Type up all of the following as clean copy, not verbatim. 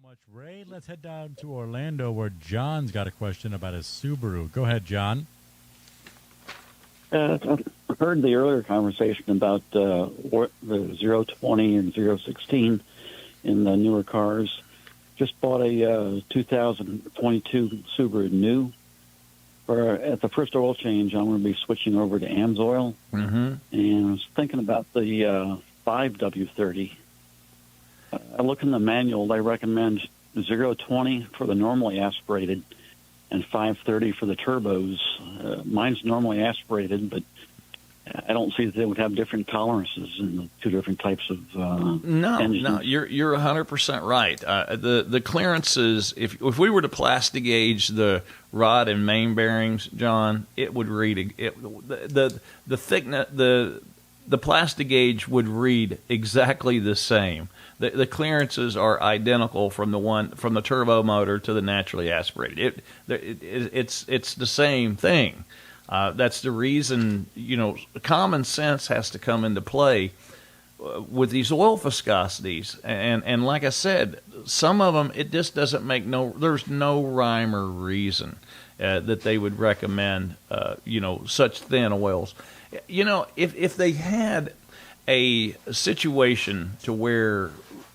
Much, Ray. Let's head down to Orlando where John's got a question about his Subaru. Go ahead, John. I heard the earlier conversation about the 020 and 016 in the newer cars. Just bought a 2022 Subaru new. At the first oil change, I'm going to be switching over to AMSOIL. Mm-hmm. And I was thinking about the 5W30. I look in the manual. They recommend 020 for the normally aspirated and 530 for the turbos. Mine's normally aspirated, but I don't see that they would have different tolerances in the two different types of engines. No, you're 100% right. The clearances, if we were to plastic gauge the rod and main bearings, John, it would read the thickness, the plastic gauge would read exactly the same. The clearances are identical from the turbo motor to the naturally aspirated. It's the same thing. That's the reason, common sense has to come into play with these oil viscosities. And like I said, some of them, it just doesn't there's no rhyme or reason that they would recommend, such thin oils. If they had a situation to where,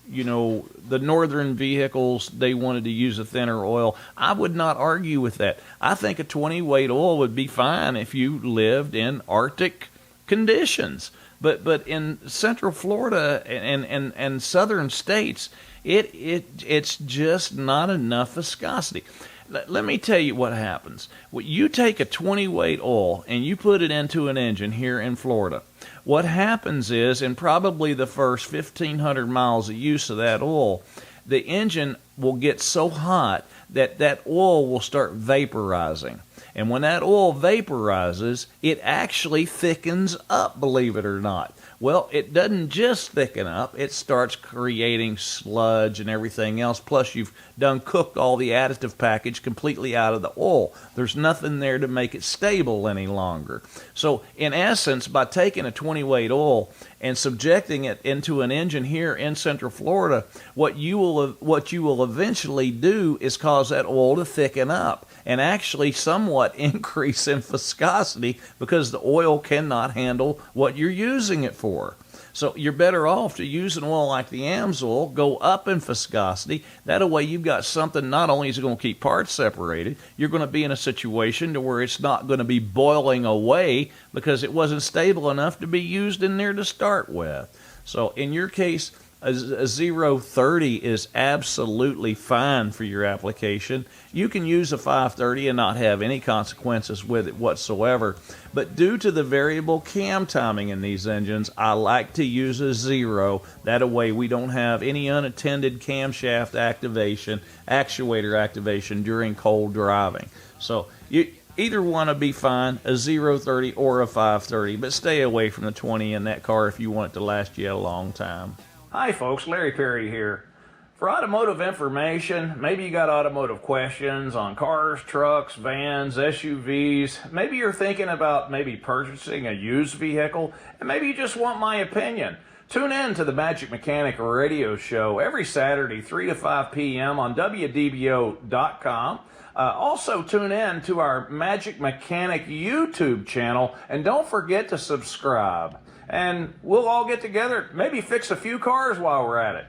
the northern vehicles, they wanted to use a thinner oil, I would not argue with that. I think a 20-weight oil would be fine if you lived in Arctic conditions. But in Central Florida and southern states, it's just not enough viscosity. Let me tell you what happens. You take a 20-weight oil and you put it into an engine here in Florida. What happens is, in probably the first 1,500 miles of use of that oil, the engine will get so hot that oil will start vaporizing. And when that oil vaporizes, it actually thickens up, believe it or not. Well, it doesn't just thicken up, it starts creating sludge and everything else. Plus, you've done cooked all the additive package completely out of the oil. There's nothing there to make it stable any longer. So, in essence, by taking a 20-weight oil and subjecting it into an engine here in Central Florida, what you will eventually do is cause that oil to thicken up and actually somewhat increase in viscosity because the oil cannot handle what you're using it for. So you're better off to use an oil like the AMSOIL, go up in viscosity. That way you've got something, not only is it going to keep parts separated, you're going to be in a situation to where it's not going to be boiling away because it wasn't stable enough to be used in there to start with. So in your case, a 030 is absolutely fine for your application. You can use a 530 and not have any consequences with it whatsoever. But due to the variable cam timing in these engines, I like to use a 0. That way we don't have any unattended camshaft activation, actuator activation during cold driving. So you either one to be fine, a 030 or a 530, but stay away from the 20 in that car if you want it to last you a long time. Hi folks, Larry Perry here. For automotive information, maybe you got automotive questions on cars, trucks, vans, SUVs. Maybe you're thinking about purchasing a used vehicle, and maybe you just want my opinion. Tune in to the Magic Mechanic radio show every Saturday, 3 to 5 p.m. on wdbo.com. Also tune in to our Magic Mechanic YouTube channel, and don't forget to subscribe. And we'll all get together, maybe fix a few cars while we're at it.